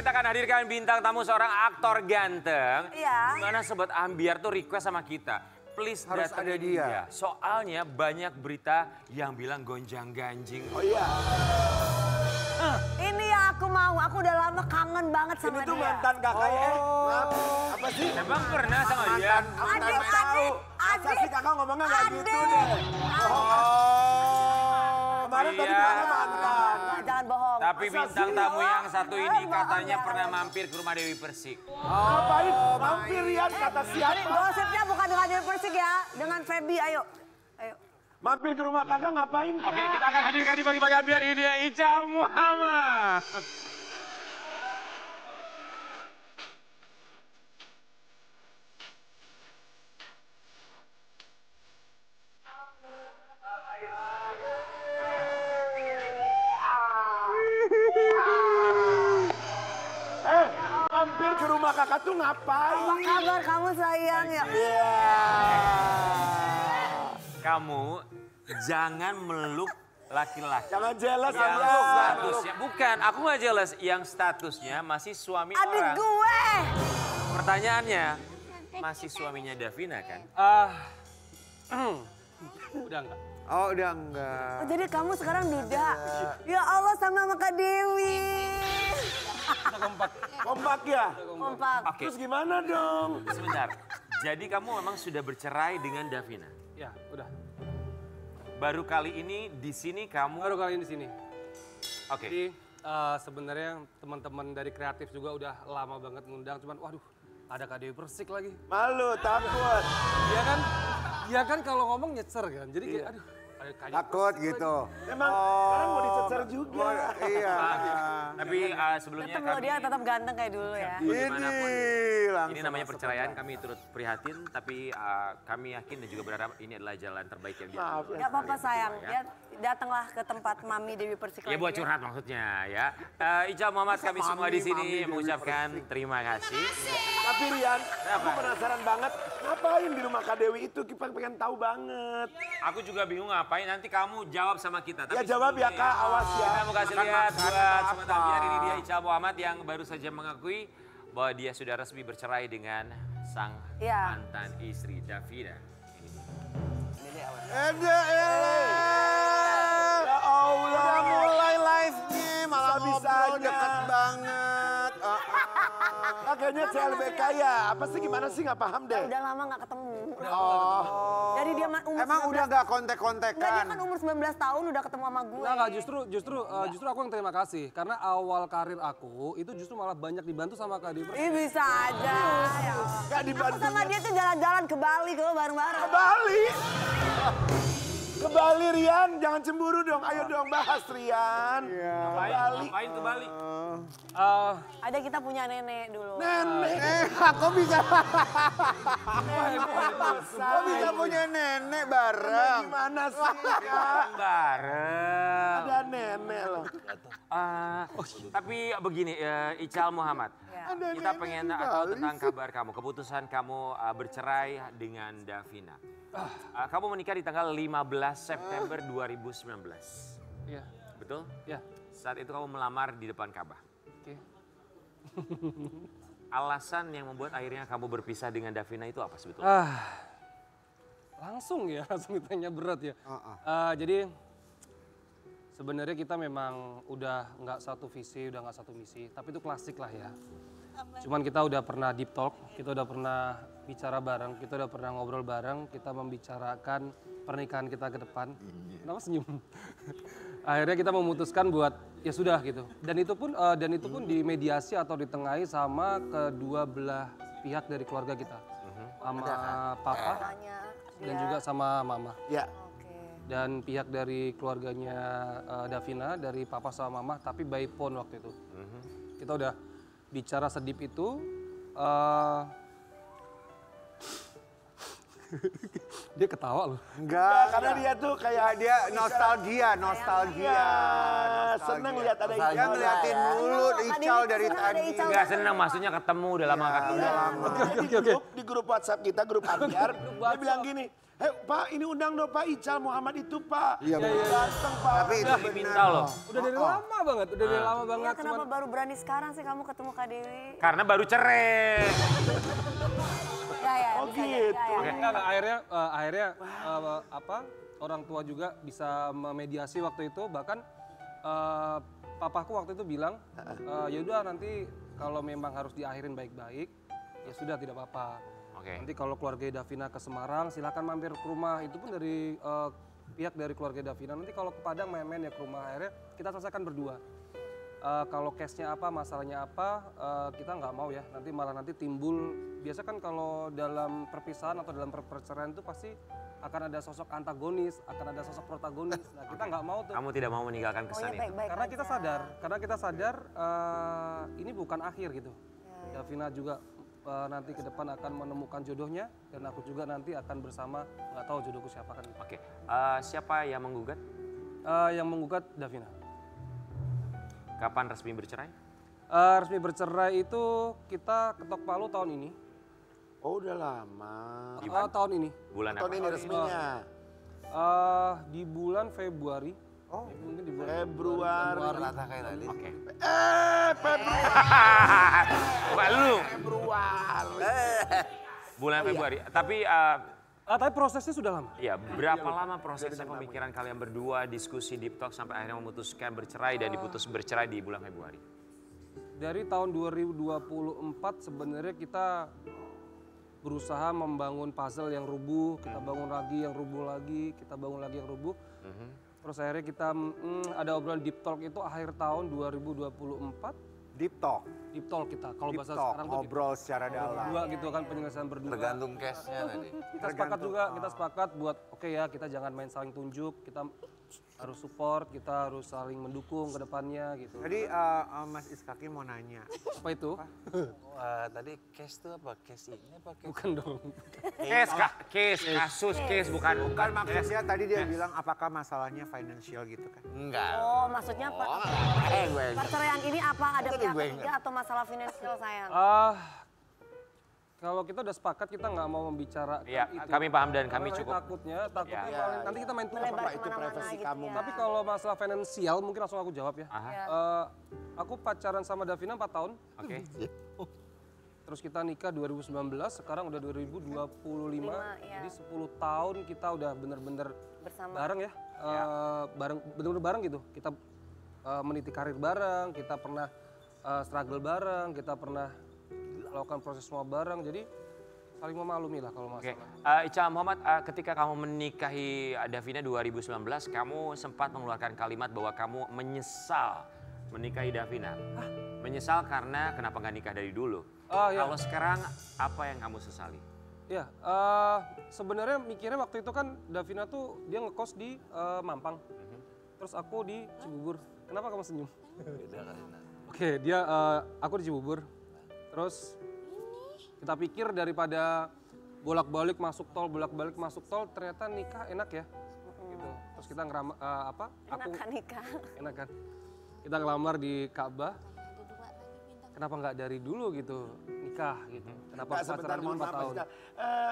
kita akan hadirkan bintang tamu seorang aktor ganteng. Iya. Mana Sobat Ambiar tuh request sama kita. Please harus ada dia. Soalnya banyak berita yang bilang gonjang ganjing. Oh iya. Ini yang aku mau, aku udah lama kangen banget sama Ini dia. tuh mantan kakaknya. Apa sih? Emang pernah sama dia? Adik, tahu. Masa sih kakak ngomongnya nggak gitu deh. Kemarin tadi kakak mantan. Jangan bohong. Tapi Masa bintang sih? tamu yang satu ini Bohong, katanya ya. pernah mampir ke rumah Dewi Persik. Ngapain? Mampir Rian kata siapa? Gosipnya bukan dengan Dewi Persik ya, dengan Feby, ayo. Ayo. Mampir ke rumah kakak ngapain? Oke, kita akan hadirkan di pagi-pagi Ambiar ini dia Ica Muhammad. Mampir ke rumah kakak tuh ngapain? Apa kabar kamu sayang ya? Kamu jangan meluk laki-laki. Jangan jelas Yang sama lu. statusnya, bukan, aku nggak jelas. Yang statusnya masih suami Adik orang. gue. Pertanyaannya, masih suaminya Davina kan? Udah enggak. Oh udah enggak. Oh, jadi kamu sekarang duda. Ya Allah sama Kak Dewi. Kita kompak. Kompak ya? Kompak. Oke, Terus gimana dong? sebentar. Jadi kamu memang sudah bercerai dengan Davina? Ya, udah. Baru kali ini di sini kamu... Baru kali ini di sini. Oke. Jadi sebenarnya teman-teman dari kreatif juga udah lama banget ngundang, cuman waduh, ada Kak Dewi Persik lagi. Malu, takut. Iya kan? Iya kan kalau ngomong nyecer kan. Jadi kayak aduh, ada Kak Dewi Takut Persik gitu. Emang sekarang mau dicecer juga. Iya. Tapi sebelumnya Tetap loh kami... dia tetap ganteng kayak dulu ya. Dimanapun. langsung Ini namanya masuk perceraian, ke kami turut prihatin, tapi kami yakin dan juga berharap ini adalah jalan terbaik yang dia. Maaf ya. Gak apa-apa sayang, ya datanglah ke tempat Mami Dewi Persik Ya lagi buat curhat maksudnya ya. Ica Muhammad kami semua di sini Mami Dewi mengucapkan terima kasih. Tapi Rian, aku Apa? penasaran banget. Ngapain di rumah Kak Dewi itu? Kita pengen tahu banget. Aku juga bingung ngapain, nanti kamu jawab sama kita. Ya jawab ya Kak, awas ya. Kita mau kasih lihat buat Sobat Ambiar, ini dia Ica Muhammad yang baru saja mengakui bahwa dia sudah resmi bercerai dengan sang Iya. mantan istri Davina. Ada Ya Allah. Udah mulai live-nya malah ngobrol Bisa-bisanya. deket banget. Kayaknya CLBK ya. Apa sih gimana sih nggak paham deh. Udah lama gak ketemu. Oh. Jadi dia umur Emang 19 udah gak Enggak, dia kontek-kontekan? kan umur 19 tahun udah ketemu sama gue. Enggak, justru aku yang terima kasih. Karena awal karir aku itu justru malah banyak dibantu sama Kak Dewi Persik. Ih bisa aja. Ya. Gak Aku dibantu. sama dia tuh jalan-jalan ke Bali kalau bareng-bareng. Ke Bali. Ke Bali Rian, jangan cemburu dong. Ayo dong bahas Rian. Ke Bali. Ngapain ke Bali? Ada kita punya nenek dulu. Nenek. Kok bisa? Masa? Kok bisa punya nenek bareng? Gimana sih Kak? Bareng. Ada nenek loh. Tapi begini, Ical Muhammad, Ya. kita pengen tahu tentang kabar kamu, keputusan kamu bercerai dengan Davina. Kamu menikah di tanggal 15 September 2019, Iya, betul? iya. Saat itu kamu melamar di depan Ka'bah. Oke. Alasan yang membuat akhirnya kamu berpisah dengan Davina itu apa sebetulnya? Langsung ya, langsung ditanya berat ya. Jadi sebenarnya kita memang udah nggak satu visi, udah nggak satu misi. Tapi itu klasik lah ya. Cuman kita udah pernah deep talk, kita udah pernah bicara bareng, kita udah pernah ngobrol bareng, kita membicarakan pernikahan kita ke depan. Kenapa senyum? Akhirnya kita memutuskan buat ya sudah gitu. Dan itu pun dimediasi atau ditengahi sama kedua belah pihak dari keluarga kita. Sama papa Tanya. dan juga sama mama. Ya. Oke. Dan pihak dari keluarganya Davina, dari papa sama mama, tapi by phone waktu itu. Kita udah bicara sedip itu. Dia ketawa loh. Enggak, Karena dia tuh kayak dia nostalgia. seneng lihat ada Dia Ical. ngeliatin mulu Ical dari tadi. Enggak senang, maksudnya ketemu udah lama kan. Udah lama. Di grup WhatsApp kita, grup Ambiar, dia bilang gini, "Hei Pak, ini undang dong Pak Ical Muhammad itu Pak." Iya, Datang Pak. Tapi itu Minta loh. Udah dari lama banget, udah dari lama Iya, banget. kenapa baru berani sekarang sih kamu ketemu Kak Dewi? Karena baru cerai. Ya, Oh bisa jadi, gitu. ya. Enggak, akhirnya apa orang tua juga bisa memediasi waktu itu, bahkan papaku waktu itu bilang ya udah nanti kalau memang harus diakhirin baik-baik ya sudah tidak apa-apa. Oke. Nanti kalau keluarga Davina ke Semarang silakan mampir ke rumah, itu pun dari pihak dari keluarga Davina. Nanti kalau ke Padang main-main ya ke rumah, akhirnya kita selesaikan berdua. Kalau case-nya apa, masalahnya apa, kita nggak mau ya. Nanti timbul, biasa kan kalau dalam perpisahan atau dalam perceraian itu pasti akan ada sosok antagonis, akan ada sosok protagonis. Nah kita nggak mau tuh. Kamu tidak mau meninggalkan kesan Pokoknya itu. baik-baik Karena aja. kita sadar ini bukan akhir gitu. Davina juga nanti ke depan akan menemukan jodohnya dan aku juga nanti akan bersama, nggak tahu jodohku siapa kan. Oke. Siapa yang menggugat? Yang menggugat Davina. Kapan resmi bercerai? Resmi bercerai itu kita ketok palu tahun ini. Oh udah lama. Tahun ini. Bulan apa? Tahun ini resminya. Di bulan Februari. Oh, Mungkin di bulan Februari. rata kayak tadi. Oke. Februari. Bukan lu. Februari. Bulan Februari. Tapi tapi prosesnya sudah lama. ya berapa lama prosesnya pemikiran kalian berdua diskusi deep talk sampai akhirnya memutuskan bercerai dan diputus bercerai di bulan Februari? Dari tahun 2024 sebenarnya kita berusaha membangun puzzle yang rubuh, kita bangun lagi yang rubuh lagi, kita bangun lagi yang rubuh. Terus akhirnya kita ada obrolan deep talk itu akhir tahun 2024. Deep talk. Deep talk kita, kalau Deep bahasa talk, sekarang tuh deep ngobrol secara dalam. berdua gitu kan, penyelesaian berdua. Tergantung case-nya tadi. Kita sepakat juga, kita sepakat buat oke ya kita jangan main saling tunjuk, kita harus support, kita harus saling mendukung ke depannya gitu. Tadi Mas Iskaki mau nanya. Apa itu? Tadi case itu apa? Case ini apa case? Bukan dong. Kasus, bukan. Bukan maksudnya tadi dia bilang apakah masalahnya financial gitu kan? Enggak. Oh, maksudnya gue perceraian ini apa ada Tadi pihak gue ketiga atau masalah finansial sayang? Kalau kita udah sepakat kita nggak mau membicarakan Ya, itu. kami paham dan kami Karena cukup. takutnya Ya. nanti kita main tuh. Melebar itu kemana-mana privasi gitu kamu. ya. Tapi kalau masalah finansial mungkin langsung aku jawab ya. Aha. Aku pacaran sama Davina 4 tahun. Oke. Terus kita nikah 2019, sekarang udah 2025. Iya. Jadi 10 tahun kita udah bener-bener Bersama. bareng ya. Bareng, bener-bener bareng gitu. Kita meniti karir bareng, kita pernah struggle bareng, kita pernah melakukan proses semua bareng. Jadi saling memaklumi lah kalau Oke. masalah. Ica Muhammad, ketika kamu menikahi Davina 2019, kamu sempat mengeluarkan kalimat bahwa kamu menyesal menikahi Davina. Menyesal karena kenapa nggak nikah dari dulu. Ya. Kalau sekarang, apa yang kamu sesali? Ya, sebenarnya mikirnya waktu itu kan Davina tuh dia ngekos di Mampang. Terus aku di Cibubur. Kenapa kamu senyum? Beda kali. Oke, aku di Cibubur. Terus kita pikir daripada bolak-balik masuk tol, ternyata nikah enak ya. Gitu. Terus kita Enak kan nikah? enak kan. Kita ngelamar di Ka'bah. Kenapa nggak dari dulu gitu nikah gitu? Kenapa Kak, sebentar, pacaran dulu mohon 4 maaf, tahun? Kak.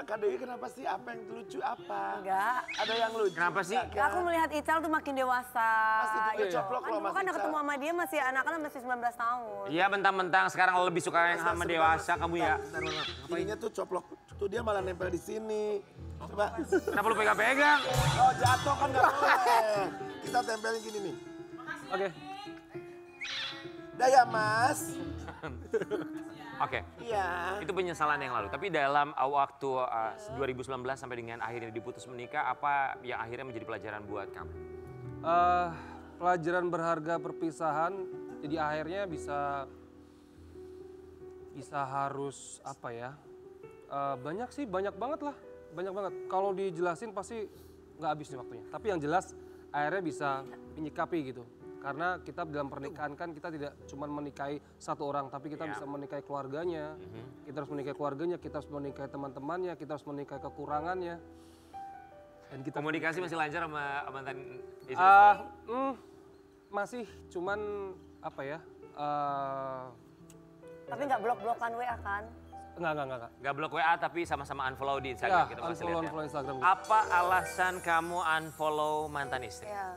Kak Dewi kenapa sih? Apa yang lucu apa? Enggak. Ada yang lucu? Kenapa sih? Kak? Aku melihat Ical tuh makin dewasa. Pasti juga gitu. coplok Kan loh, dulu Mas kan Ical. ketemu sama dia masih anak-anak masih 19 tahun. Iya, mentang-mentang sekarang lebih suka yang sama dewasa kamu ya. Ininya tuh coplok, tuh dia malah nempel di sini. Coba. Kenapa lu pegang-pegang? Oh jatuh kan nggak boleh. Kita tempelin gini nih. Oke. Dah ya Mas. Oke. Iya. Itu penyesalan yang lalu. Tapi dalam waktu 2019 sampai dengan akhirnya diputus menikah, apa yang akhirnya menjadi pelajaran buat kamu? Pelajaran berharga perpisahan, jadi akhirnya bisa harus apa ya? Banyak sih, banyak banget lah, banyak banget. Kalau dijelasin pasti nggak habis nih waktunya. Tapi yang jelas akhirnya bisa menyikapi gitu. Karena kita dalam pernikahan kan kita tidak cuma menikahi satu orang, tapi kita bisa menikahi keluarganya. Kita harus menikahi keluarganya, kita harus menikahi teman-temannya, kita harus menikahi kekurangannya. Dan kita Komunikasi masih lancar sama mantan istri? masih cuman apa ya? Tapi nggak blok-blokan WA kan? Enggak. Gak blok WA tapi sama-sama unfollow di Instagram. Ya, kita masih lihat ya. unfollow Instagram. Apa alasan kamu unfollow mantan istri? Ya.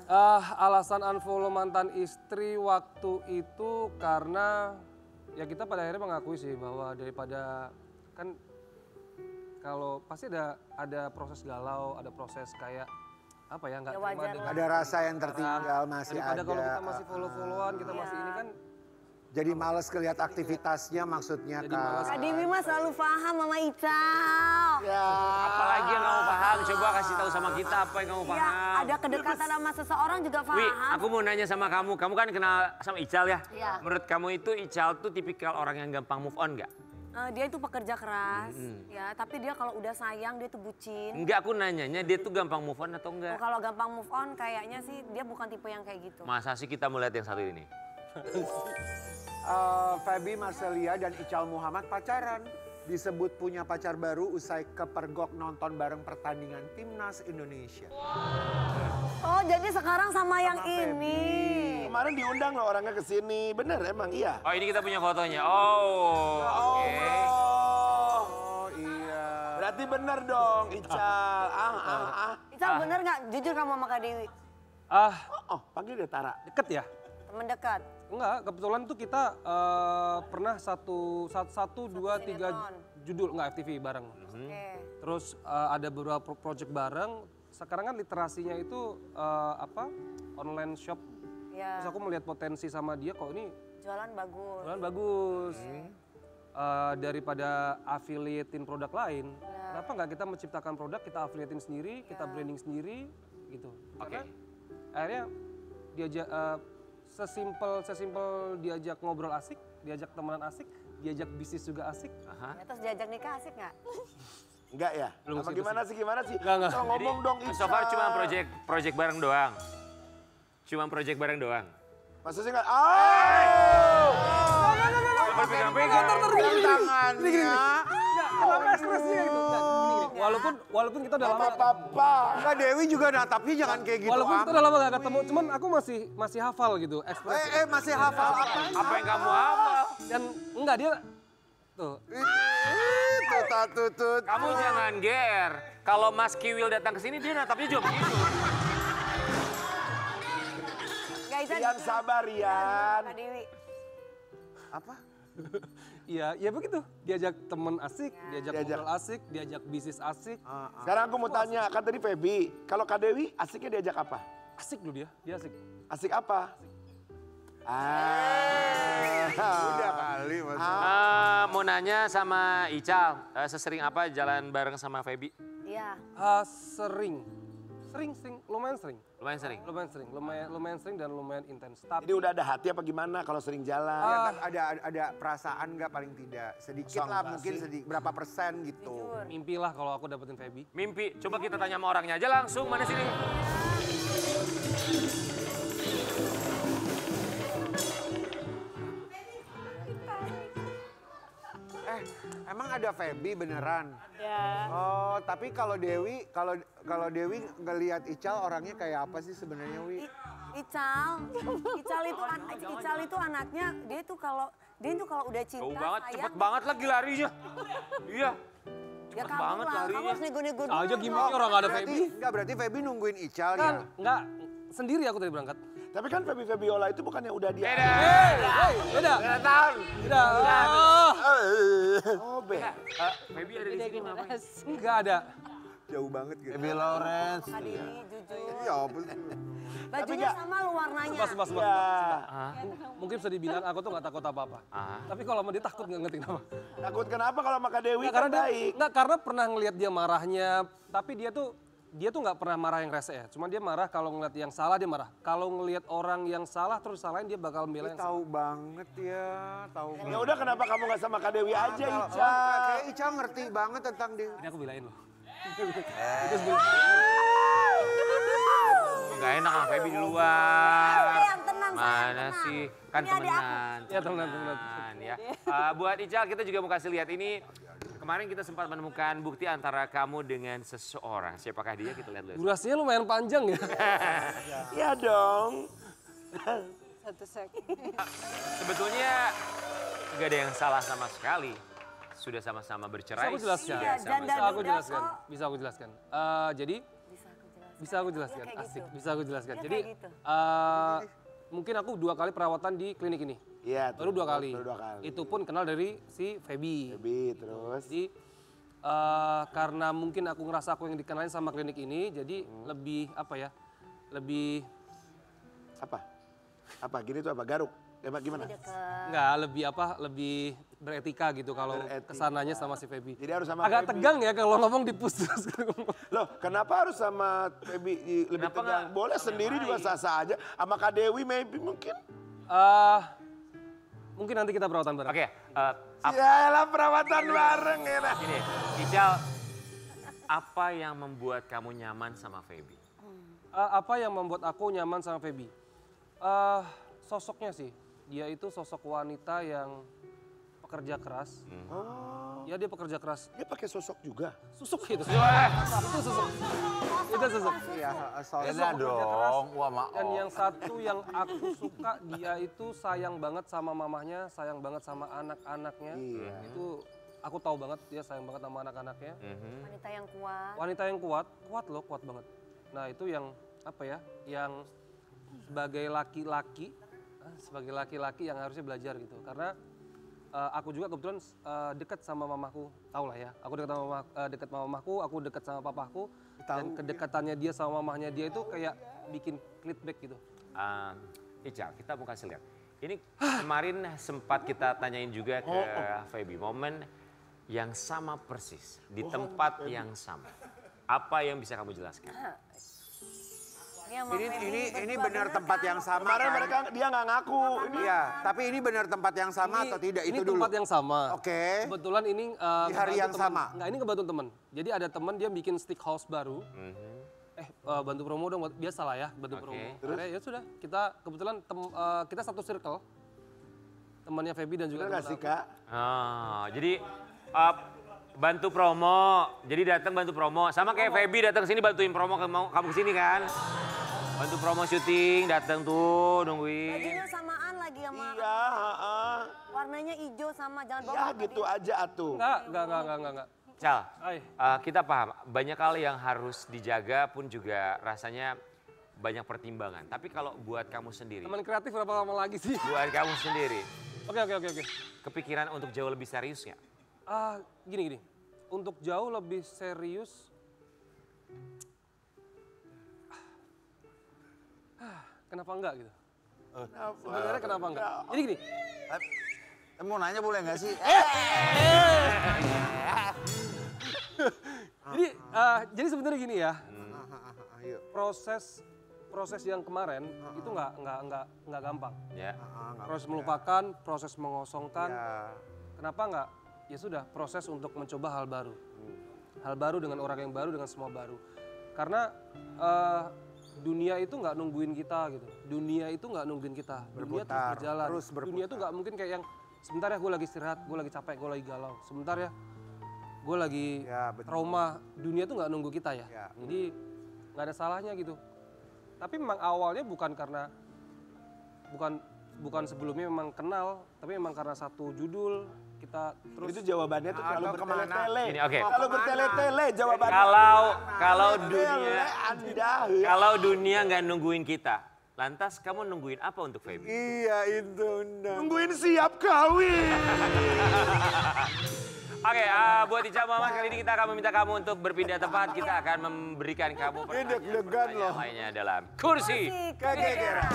Alasan unfollow mantan istri waktu itu karena ya kita pada akhirnya mengakui sih bahwa daripada kan kalau pasti ada proses galau, ada proses kayak apa ya nggak Ya terima wajar dengan lah. Ada rasa yang tertinggal masih daripada ada. kalau kita masih follow-followan, kita masih ini kan Jadi males ngeliat aktivitasnya maksudnya Jadi Kak. males. Kak Dewi mah selalu paham Mama Ical. Apalagi yang kamu paham? Coba kasih tahu sama kita apa yang kamu Ya, paham. ada kedekatan sama seseorang juga paham. Wi, aku mau nanya sama kamu. Kamu kan kenal sama Ical ya? Iya. Menurut kamu itu Ical tuh tipikal orang yang gampang move on nggak? Dia itu pekerja keras, ya. Tapi dia kalau udah sayang dia tuh bucin. Enggak, aku nanyanya dia tuh gampang move on atau Oh, enggak? kalau gampang move on kayaknya sih dia bukan tipe yang kayak gitu. Masa sih kita melihat yang satu ini? Feby Marcelia dan Ical Muhammad pacaran. Disebut punya pacar baru usai kepergok nonton bareng pertandingan Timnas Indonesia. Oh, jadi sekarang sama yang Feby. ini. Kemarin diundang loh orangnya ke sini. Bener emang iya. Oh, ini kita punya fotonya. Oh, oke. Oh iya. Berarti bener dong Ical. Ical bener nggak? Jujur kamu sama Kak Dewi? Oh, panggil dia Tara. deket ya? Temen dekat. Enggak, kebetulan tuh kita pernah satu dua tiga judul enggak FTV bareng. Oke. Terus ada beberapa project bareng. Sekarang kan literasinya itu online shop. Ya. Terus aku melihat potensi sama dia kok ini Jualan bagus. jualan bagus. Daripada affiliatein produk lain, kenapa nggak kita menciptakan produk, kita affiliatein sendiri, kita branding sendiri, gitu. Karena akhirnya diajak sesimpel diajak ngobrol asik, diajak temenan asik, diajak bisnis juga asik. Ya, terus diajak nikah asik nggak? Enggak ya? Belum Apa sih, gimana sih? Enggak. Kalau ngomong dong Ical. So far cuma project bareng doang. Cuma project bareng doang. Maksudnya enggak? Berpegang-pegang. Tangannya. Kenapa ekspresinya gitu? Nggak, gini. Walaupun kita udah lama Papa. Enggak, Dewi juga natapnya jangan kayak gitu. walaupun kita udah lama gak ketemu, cuman aku masih hafal gitu ekspresi. Masih hafal apa? Apa yang kamu hafal? Dan enggak dia tuh. Tutut. Kamu jangan GR. Kalau Mas Kiwil datang ke sini dia natapnya juga begitu. Nggak, Ical. Rian sabar Rian. Kak Dewi. Apa? Iya, ya begitu. Diajak temen asik, diajak Diajak. ngobrol asik, diajak bisnis asik. Sekarang aku mau tanya, kan tadi Feby. Kalau Kak Dewi asiknya diajak apa? Asik dulu dia asik. Asik apa? Udah kali Mas. Mau nanya sama Ical, sesering apa jalan bareng sama Feby? Iya. Sering, lumayan sering. Lumayan sering. Lumayan sering dan lumayan intens. Tapi Jadi udah ada hati apa gimana kalau sering jalan? Ada perasaan nggak paling tidak? Sedikit lah mungkin berapa persen gitu. mimpi lah kalau aku dapetin Feby. Mimpi, coba kita tanya sama orangnya aja langsung. Mana sini? Emang ada Feby beneran? Ya. Oh, tapi kalau Dewi ngelihat Ical orangnya kayak apa sih sebenarnya, Wi? Ical itu anaknya dia tuh kalau udah cinta Jauh banget, sayang, cepet banget lagi larinya. Iya. ya cepet kamu banget lah, kamu larinya. harus nego-nego dulu. Aja gimmicknya orang gak ada Feby. Berarti Feby nungguin Ical Kan ya? enggak sendiri aku tadi berangkat. Tapi kan Feby Febiola itu bukannya udah dia. Beda. Beda. Oh, beda. Feby ada di sini ngapain? Enggak ada. Jauh banget gitu. Baby Lawrence. Kak Dewi, jujur. Ya ampun. Bajunya sama lu warnanya. Sumpah. Ya. Mungkin bisa dibilang aku tuh gak takut apa-apa. Tapi kalau sama dia takut gak ngerti kenapa. Takut kenapa kalau sama Kak Dewi Nggak, kan karena dia, baik? nggak, karena pernah ngelihat dia marahnya, tapi dia tuh nggak pernah marah yang rese ya. Cuma dia marah kalau ngeliat yang salah dia marah. Kalau ngelihat orang yang salah terus salahin dia bakal bela yang salah. Tahu banget ya, tahu Ya banget. udah kenapa kamu nggak sama Kak Dewi aja Oh, Ical? kayak Ical ngerti banget tentang Dewi. Ini aku belain loh. Gak enak sama Feby di luar. Sayang, tenang. beneran sayang, Mana tenang. sih? Kan Ini adik aku. temenan. Ya, temenan. Ya. Buat Ical kita juga mau kasih lihat ini. Kemarin kita sempat menemukan bukti antara kamu dengan seseorang. Siapakah dia? Kita lihat dulu. Durasinya lumayan panjang ya. Iya dong. Sebetulnya nggak ada yang salah sama sekali. Sudah sama-sama bercerai. Bisa aku jelaskan? Iya, janda Bisa aku duda jelaskan. kok. Bisa aku jelaskan. Jadi bisa aku jelaskan. Dia kayak Asik. gitu. Bisa aku jelaskan. Dia Jadi kayak gitu. mungkin aku 2 kali perawatan di klinik ini. Iya. Baru 2 kali. Baru 2 kali. Itu pun kenal dari si Feby. Baby, terus. Jadi karena mungkin aku ngerasa aku yang dikenalin sama klinik ini, jadi lebih apa ya? Lebih Apa? Gini tuh apa? Garuk? Emang gimana? enggak, lebih apa? Lebih beretika gitu kalau Beretika. kesananya sama si Feby. Jadi harus sama Agak Feby. tegang ya kalau ngomong dipus terus. Loh, kenapa harus sama Baby lebih Kenapa tegang? nggak Boleh sama sendiri yang juga lain? sah-sah aja. Sama Kak Dewi maybe mungkin. Mungkin nanti kita perawatan bareng. Oke, Yalah perawatan bareng ya. ini Ical, apa yang membuat kamu nyaman sama Feby? Apa yang membuat aku nyaman sama Feby? Sosoknya sih. Dia itu sosok wanita yang pekerja keras. Ya dia pekerja keras. Dia pakai sosok juga. Susuk gitu. Itu susuk. Itu susuk. Iya, soalnya Beda dong. Wah, maaf. Dan yang satu yang aku suka, dia itu sayang banget sama mamahnya, sayang banget sama anak-anaknya. Iya. Itu aku tahu banget dia sayang banget sama anak-anaknya. Wanita yang kuat. Wanita yang kuat loh, kuat banget. Nah itu yang apa ya, yang sebagai laki-laki yang harusnya belajar gitu. Karena aku juga kebetulan dekat sama mamaku, tau lah ya. Aku dekat sama mamaku, aku dekat sama papaku. Dan kedekatannya dia sama mamahnya dia itu kayak bikin clickback gitu. Ical, kita mau kasih lihat. Ini kemarin sempat kita tanyain juga ke Feby, momen yang sama persis, di tempat yang sama. Apa yang bisa kamu jelaskan? ini benar tempat yang sama. Kemarin kan? mereka dia nggak ngaku. Ini Iya, tapi ini benar tempat yang sama atau tidak? Ini Itu dulu. tempat yang sama. Oke. Kebetulan ini Di hari ngebantu yang temen. sama? Nggak, ini ngebantu temen. Jadi ada temen dia bikin stick house baru. Bantu promo dong, biasa lah ya, bantu promo. Akhirnya ya sudah, kita kebetulan kita satu circle. Temannya Feby dan juga bener nggak sih teman aku. Kak? Jadi bantu promo, jadi datang bantu promo. Sama kayak Feby datang sini bantuin promo kamu kesini kan? Bantu promo syuting, datang tuh nungguin. Bajunya samaan lagi sama Iya, warnanya hijau sama jangan ya bawa gitu aja atuh. Enggak. Cal, Hai. kita paham banyak hal yang harus dijaga pun juga rasanya banyak pertimbangan. Tapi kalau buat kamu sendiri, Teman kreatif berapa lama lagi sih? buat kamu sendiri, Oke. kepikiran untuk jauh lebih serius nggak? Gini. Untuk jauh lebih serius, kenapa enggak gitu? Sebenarnya kenapa enggak? Jadi gini, Mau nanya boleh nggak sih? jadi sebenarnya gini ya, Ayo. proses yang kemarin itu nggak gampang. Ya. Proses melupakan, proses mengosongkan. Ya. Kenapa enggak? Ya sudah, proses untuk mencoba hal baru. Hal baru dengan orang yang baru, dengan semua baru. Karena dunia itu nggak nungguin kita gitu. Dunia itu nggak nungguin kita. Dunia terus Berputar, berjalan. terus berputar. Dunia itu nggak mungkin kayak yang sebentar ya gue lagi istirahat, gue lagi capek, gue lagi galau. Sebentar ya gue lagi Ya, betul. trauma. Dunia itu nggak nunggu kita ya. Ya. Jadi nggak ada salahnya gitu. Tapi memang awalnya bukan karena bukan sebelumnya memang kenal, tapi memang karena satu judul kita terus Itu jawabannya tuh kalau Atau kemana? bertele-tele. Ini, oke. Kalau bertele-tele jawabannya. Kalau dunia nggak nungguin kita, lantas kamu nungguin apa untuk Feby? Iya itu. Nungguin siap kawin. Oke, buat Ica Muhammad kali ini kita akan meminta kamu untuk berpindah tempat. Kita akan memberikan kamu deg-degan loh. pertanyaan lainnya dalam kursi. Kegegeran.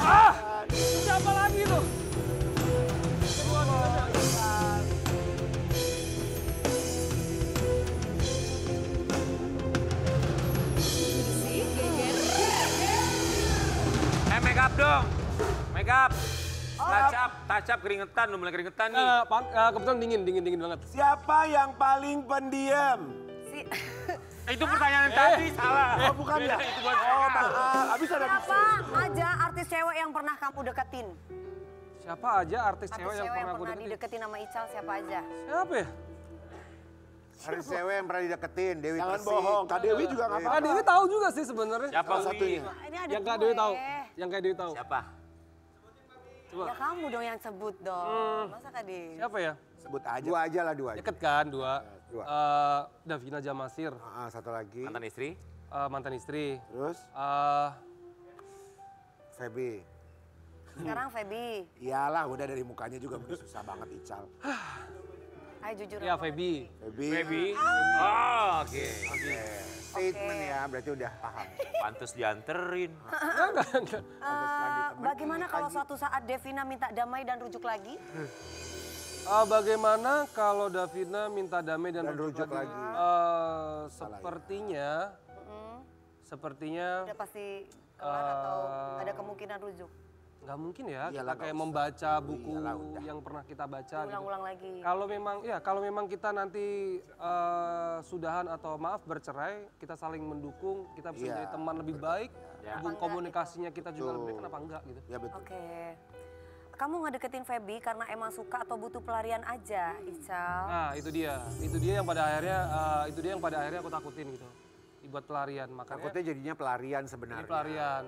siapa lagi tuh? Make up dong. Make up. Touch up keringetan, lu mulai keringetan nih. Kebetulan dingin banget. Siapa yang paling pendiam? Itu pertanyaan tadi salah. Oh bukan ya? Itu buat Oh maaf. Habis ada Siapa aja artis cewek yang pernah kamu deketin? Siapa aja artis cewek yang pernah aku deketin? dideketin sama Ical siapa aja? Siapa ya? Artis cewek yang pernah dideketin, Dewi Jangan Persik. bohong, Kak Dewi juga nggak Kak apa-apa. Dewi tahu juga sih sebenarnya. Siapa satunya? Ini ada Yang Kak gue. Dewi tahu. Yang Kak Dewi tahu. Siapa? Ya kamu dong yang sebut dong. Masa Kak Dewi? Siapa ya? Sebut aja. Dua aja lah, dua aja. Deket kan dua. Dua. Davina Jamasir, Satu lagi. Mantan istri? mantan istri. Terus Feby. Sekarang Feby. iyalah udah dari mukanya juga udah susah banget Ical. Ayo jujur. Ya apa? Feby. Baby? Oh, oke. Statement ya, berarti udah paham. Pantes dianterin. Enggak. Bagaimana kalau suatu saat Devina minta damai dan rujuk lagi? Bagaimana kalau Davina minta damai dan rujuk lagi. Sepertinya Udah pasti kelar atau ada kemungkinan rujuk? nggak mungkin ya. Iyalah, Kita kayak nggak membaca buku Iyalah, udah. yang pernah kita baca. Gitu. Ulang-ulang lagi. Kalau memang kita nanti sudahan atau maaf bercerai, kita saling mendukung, kita bisa Iya, jadi teman lebih baik, Ya. hubung komunikasinya kita juga lebih baik, kenapa enggak gitu? Ya betul. Oke. Kamu ngedeketin Feby karena emang suka atau butuh pelarian aja, Ical? Nah itu dia yang pada akhirnya aku takutin gitu, dibuat pelarian, makanya Takutnya jadinya pelarian ini sebenarnya. pelarian.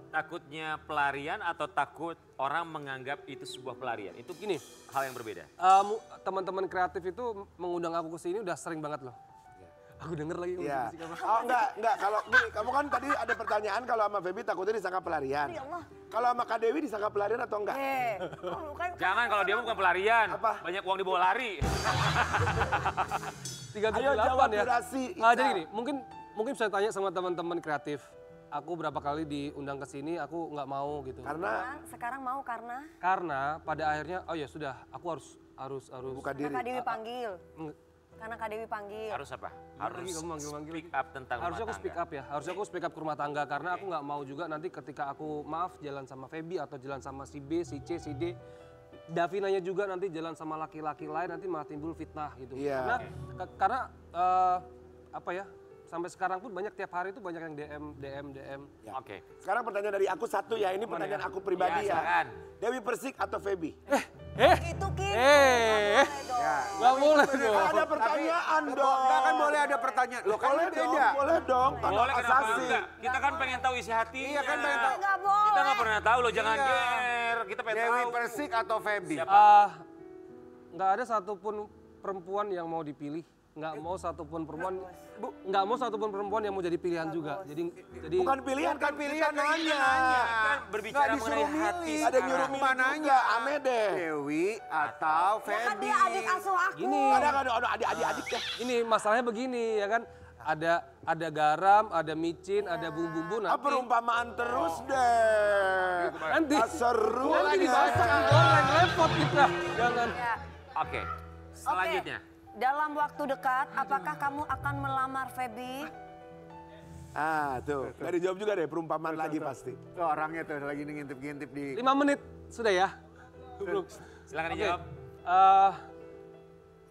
Takutnya pelarian atau takut orang menganggap itu sebuah pelarian? Itu Gini, hal yang berbeda. teman-teman kreatif itu mengundang aku ke sini udah sering banget loh. Aku denger lagi. Iya. musik apa. Oh enggak. Kalau gini, kamu kan tadi ada pertanyaan kalau sama Feby takutnya disangka pelarian. Ya Allah. Kalau sama Kak Dewi disangka pelarian atau enggak? Kan Jangan, kalau dia bukan pelarian. Apa? Banyak uang dibawa lari. 378 Ayo jawab ya. durasi, Jadi Ica. gini, mungkin bisa tanya sama teman-teman kreatif. Aku berapa kali diundang ke sini, aku nggak mau gitu. Karena sekarang mau karena Pada akhirnya, oh ya sudah, aku harus. buka diri. Kak Dewi panggil. Nge- Karena Kak Dewi panggil. Harus apa? Harus kamu manggil-manggil. speak up tentang Harusnya rumah aku speak tangga. up ya, harusnya aku speak up ke rumah tangga karena aku nggak mau juga nanti ketika aku maaf jalan sama Feby atau jalan sama si B, si C, si D, Davinanya juga nanti jalan sama laki-laki lain nanti malah timbul fitnah gitu. Iya. Karena apa ya? Sampai sekarang pun banyak tiap hari itu banyak yang DM. Ya. Oke. Sekarang pertanyaan dari aku satu ya, ini pertanyaan aku pribadi Ya, ya. silakan. Dewi Persik atau Feby? Itu Ki. Nggak boleh dong. Ada pertanyaan dong. Enggak kan boleh ada pertanyaan. Loh kan Boleh ini dong, beda. boleh dong. Kan Boleh, kenapa asasi. enggak? Kita kan pengen tahu isi hatinya. Iya kan pengen tahu. Enggak boleh. Kita nggak pernah tahu loh, jangan Iya. ger. Kita pengen Dewi tahu. Persik atau Feby? Nggak ada satupun perempuan yang mau dipilih. Nggak mau satupun perempuan yang mau jadi pilihan juga. Jadi Bukan pilihan, kan pilihan nanya. Kan berbicara mengenai hati. Ada yang nyuruh milih juga, aneh deh. Dewi atau Ya kan Feby? dia adik asuh aku. Gini. Ada adik-adik deh. ini masalahnya begini ya kan. Ada garam, ada micin, ada bumbu-bumbu Ah, nanti. perumpamaan terus deh. Nanti Seru nanti aja. dimasak, digoreng, repot kita. Jangan. Ya. Oke. Selanjutnya. Dalam waktu dekat, apakah kamu akan melamar Feby? Tuh. Gak dijawab juga deh, perumpamaan lagi pasti. Tuh orangnya tuh lagi ngintip-ngintip di... 5 menit sudah ya. Belum. Silakan Oke. dijawab.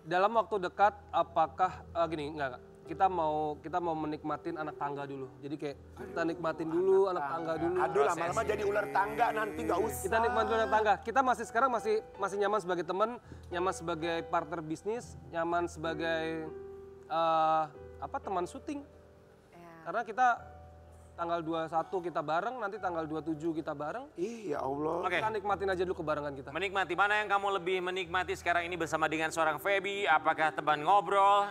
Dalam waktu dekat apakah gini enggak kita mau menikmatin anak tangga dulu. Jadi kayak kita nikmatin dulu anak tangga dulu. Aduh lama-lama jadi ular tangga nanti gak usah. Kita nikmatin dulu anak tangga. Kita sekarang masih nyaman sebagai teman, nyaman sebagai partner bisnis, nyaman sebagai teman syuting. Ya. Karena kita tanggal 21 kita bareng, nanti tanggal 27 kita bareng. Ih ya Allah. Oke. Kita nikmatin aja dulu kebarengan kita. Menikmati, mana yang kamu lebih menikmati sekarang ini bersama dengan seorang Feby? Apakah teman ngobrol,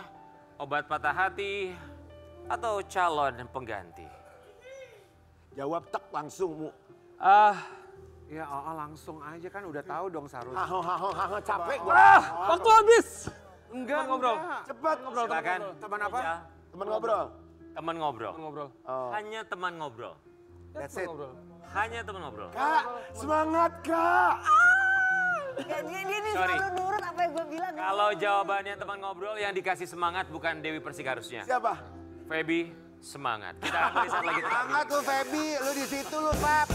obat patah hati, atau calon pengganti? Jawab tek langsung mu. Ya langsung aja kan udah tahu dong seharusnya. Haho, capek gua. Waktu habis. Enggak, ngobrol. Cepet. Silakan. Teman apa? Ica. Temen ngobrol. Teman ngobrol. Ngobrol. Hanya teman ngobrol. That's it. Ngobrol. Hanya teman ngobrol. Kak, semangat kak. Ya, dia nih Sorry. selalu nurut apa yang gue bilang. Kalau jawabannya teman ngobrol, yang dikasih semangat bukan Dewi Persik harusnya. Siapa? Feby, semangat. Kita akan beri saat lagi. Semangat tuh Feby, lu di situ lu Pap.